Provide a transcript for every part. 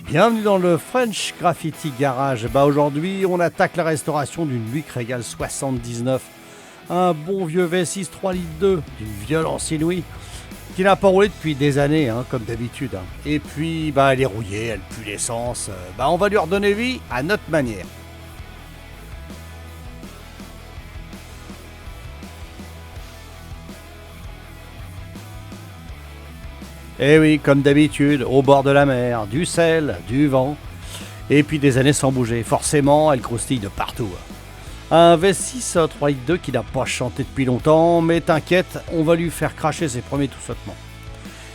Bienvenue dans le French Graffiti Garage. Aujourd'hui, on attaque la restauration d'une Buick Regal 79. Un bon vieux V6 3 litres 2 d'une violence inouïe qui n'a pas roulé depuis des années, comme d'habitude. Et puis, elle est rouillée, elle pue l'essence. On va lui redonner vie à notre manière. Et oui, comme d'habitude, au bord de la mer, du sel, du vent, et puis des années sans bouger. Forcément, elle croustille de partout. Un V6 3 litres 2 qui n'a pas chanté depuis longtemps, mais t'inquiète, on va lui faire cracher ses premiers tout sautements.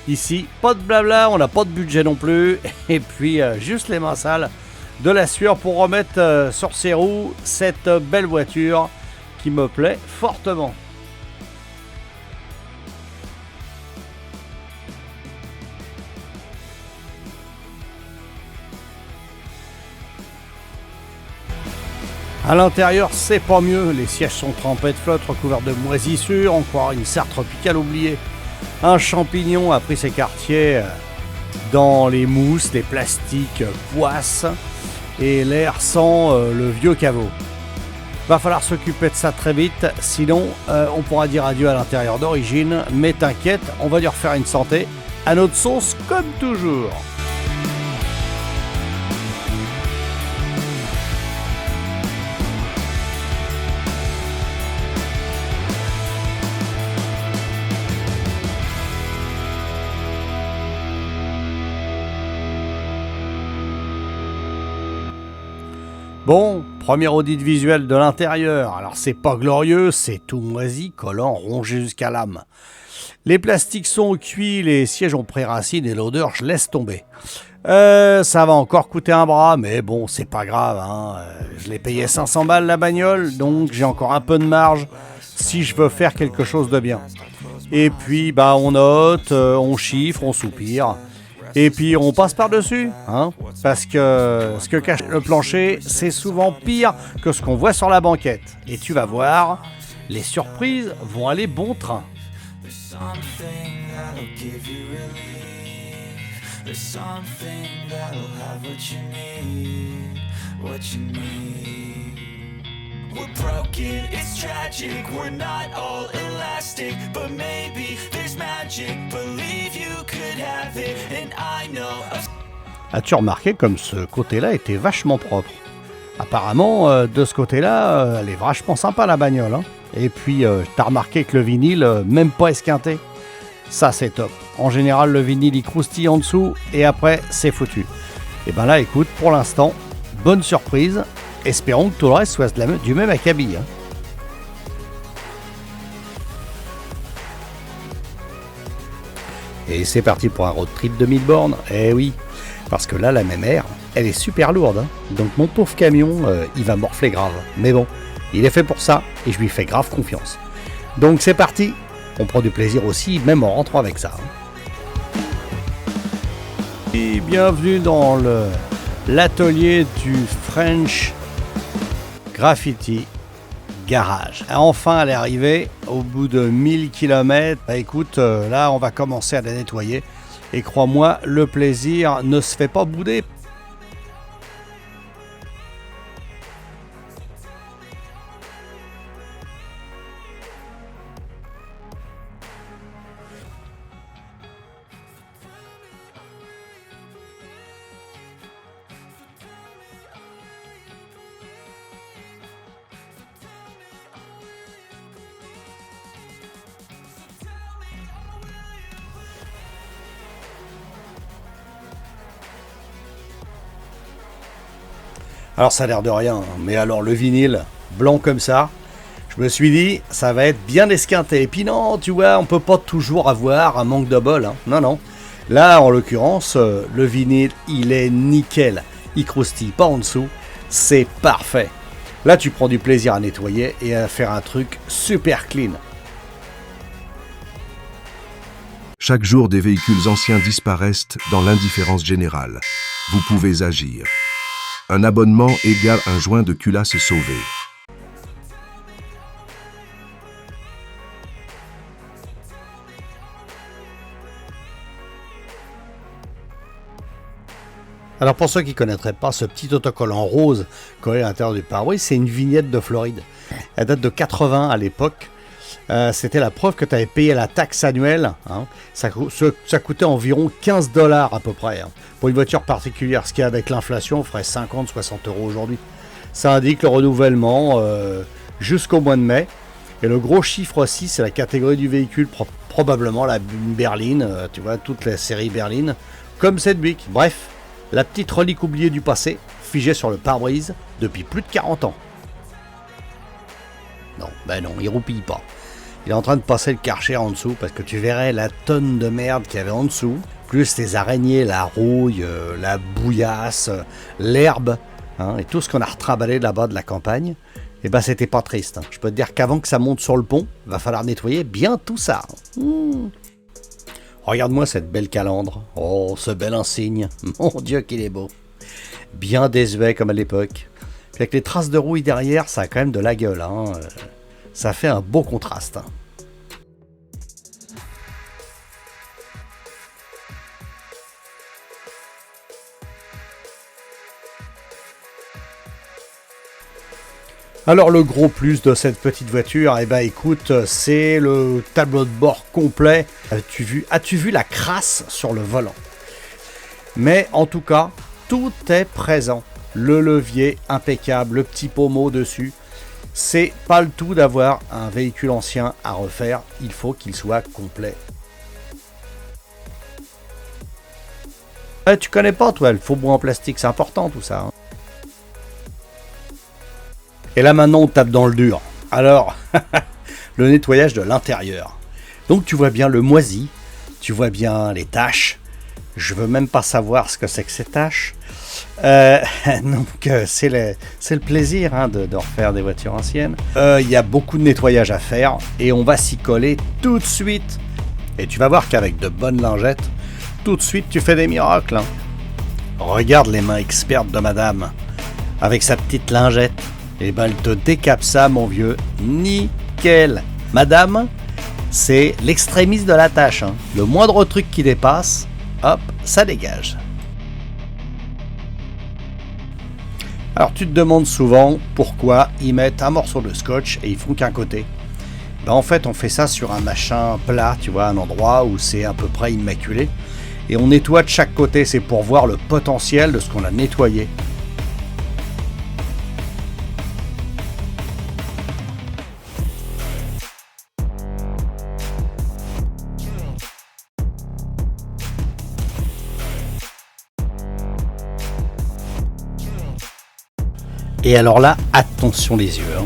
Ici, pas de blabla, on n'a pas de budget non plus, et puis juste les mains sales, de la sueur pour remettre sur ses roues cette belle voiture qui me plaît fortement. À l'intérieur, c'est pas mieux. Les sièges sont trempés de flotte, recouverts de moisissures. On croirait une serre tropicale oubliée. Un champignon a pris ses quartiers dans les mousses, les plastiques poissent. Et l'air sent le vieux caveau. Va falloir s'occuper de ça très vite. Sinon, on pourra dire adieu à l'intérieur d'origine. Mais t'inquiète, on va lui refaire une santé à notre sauce comme toujours. Bon, premier audit visuel de l'intérieur. Alors c'est pas glorieux, c'est tout moisi, collant, rongé jusqu'à l'âme. Les plastiques sont cuits, les sièges ont pris racine et l'odeur, je laisse tomber. Ça va encore coûter un bras, mais bon, c'est pas grave. Je l'ai payé 500 balles la bagnole, donc j'ai encore un peu de marge si je veux faire quelque chose de bien. Et puis, on note, on chiffre, on soupire. Et puis on passe par-dessus, parce que ce que cache le plancher, c'est souvent pire que ce qu'on voit sur la banquette. Et tu vas voir, les surprises vont aller bon train. We're broken, it's tragic, we're not all elastic, but maybe there's magic, believe you could have it, and I know. As-tu remarqué comme ce côté-là était vachement propre? Apparemment, de ce côté-là, elle est vachement sympa la bagnole. Et puis, t'as remarqué que le vinyle, même pas esquinté. Ça, c'est top. En général, le vinyle, il croustille en dessous, et après, c'est foutu. Et là, écoute, pour l'instant, bonne surprise. Espérons que tout le reste soit du même acabit. Et c'est parti pour un road trip de 1000 bornes. Eh oui, parce que là, la MMR, elle est super lourde. Donc mon pauvre camion, il va morfler grave. Mais bon, il est fait pour ça et je lui fais grave confiance. Donc c'est parti, on prend du plaisir aussi, même en rentrant avec ça. Et bienvenue dans l'atelier du French Graffiti Garage. Enfin, elle est arrivée au bout de 1000 km. Écoute, là, on va commencer à la nettoyer. Et crois-moi, le plaisir ne se fait pas bouder. Alors ça a l'air de rien, mais alors le vinyle, blanc comme ça, je me suis dit, ça va être bien esquinté. Et puis non, tu vois, on peut pas toujours avoir un manque de bol. Non. Là, en l'occurrence, le vinyle, il est nickel. Il croustille pas en dessous, c'est parfait. Là, tu prends du plaisir à nettoyer et à faire un truc super clean. Chaque jour, des véhicules anciens disparaissent dans l'indifférence générale. Vous pouvez agir. Un abonnement égale un joint de culasse sauvé. Alors pour ceux qui ne connaîtraient pas, ce petit autocollant rose collé à l'intérieur du pare-brise, c'est une vignette de Floride. Elle date de 80 à l'époque. C'était la preuve que tu avais payé la taxe annuelle. Hein. Ça coûtait environ 15 $ à peu près. Hein, pour une voiture particulière, ce qui avec l'inflation ferait 50-60 € aujourd'hui. Ça indique le renouvellement jusqu'au mois de mai. Et le gros chiffre aussi, c'est la catégorie du véhicule, probablement une berline, tu vois, toute la série berline, comme cette Buick. Bref, la petite relique oubliée du passé, figée sur le pare-brise depuis plus de 40 ans. Non, il roupille pas. Il est en train de passer le Karcher en dessous, parce que tu verrais la tonne de merde qu'il y avait en dessous, plus les araignées, la rouille, la bouillasse, l'herbe, hein, et tout ce qu'on a retraballé là-bas de la campagne. Et ben c'était pas triste. Hein. Je peux te dire qu'avant que ça monte sur le pont, va falloir nettoyer bien tout ça. Regarde-moi cette belle calandre. Oh, ce bel insigne. Mon Dieu qu'il est beau. Bien désuet comme à l'époque. Puis avec les traces de rouille derrière, ça a quand même de la gueule. Hein. Ça fait un beau contraste. Hein. Alors le gros plus de cette petite voiture, eh ben écoute, c'est le tableau de bord complet. As-tu vu la crasse sur le volant? Mais en tout cas, tout est présent. Le levier impeccable, le petit pommeau dessus. C'est pas le tout d'avoir un véhicule ancien à refaire, il faut qu'il soit complet. Tu connais pas toi, le faux bois en plastique, c'est important tout ça. Hein. Et là maintenant on tape dans le dur. Alors, le nettoyage de l'intérieur. Donc tu vois bien le moisi, tu vois bien les taches. Je veux même pas savoir ce que c'est que ces taches. Donc c'est le plaisir hein, de refaire des voitures anciennes. Il y a beaucoup de nettoyage à faire et on va s'y coller tout de suite. Et tu vas voir qu'avec de bonnes lingettes, tout de suite tu fais des miracles. Hein. Regarde les mains expertes de madame. Avec sa petite lingette. Et ben elle te décape ça mon vieux. Nickel. Madame, c'est l'extrémiste de la tâche. Hein. Le moindre truc qui dépasse, hop, ça dégage. Alors tu te demandes souvent pourquoi ils mettent un morceau de scotch et ils font qu'un côté. Ben, en fait on fait ça sur un machin plat, tu vois, un endroit où c'est à peu près immaculé. Et on nettoie de chaque côté, c'est pour voir le potentiel de ce qu'on a nettoyé. Et alors là, attention les yeux, hein,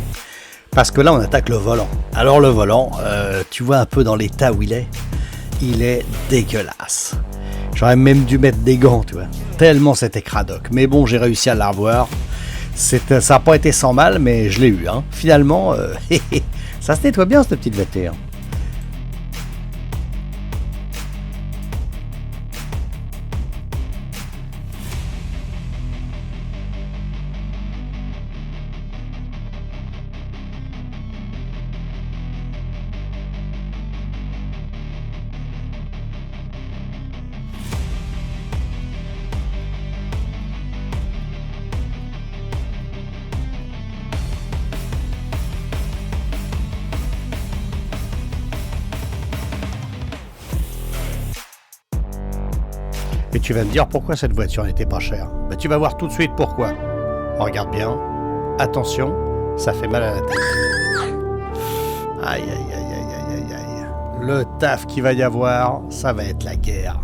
parce que là on attaque le volant. Alors le volant, tu vois un peu dans l'état où il est dégueulasse. J'aurais même dû mettre des gants, tu vois, tellement c'était cradoc. Mais bon, j'ai réussi à la revoir. Ça n'a pas été sans mal, mais je l'ai eu. Hein. Finalement, ça se nettoie bien cette petite voiture. Et tu vas me dire pourquoi cette voiture n'était pas chère. Ben, tu vas voir tout de suite pourquoi. Regarde bien. Attention, ça fait mal à la tête. Aïe, aïe, aïe, aïe, aïe, aïe, aïe. Le taf qu'il va y avoir, ça va être la guerre.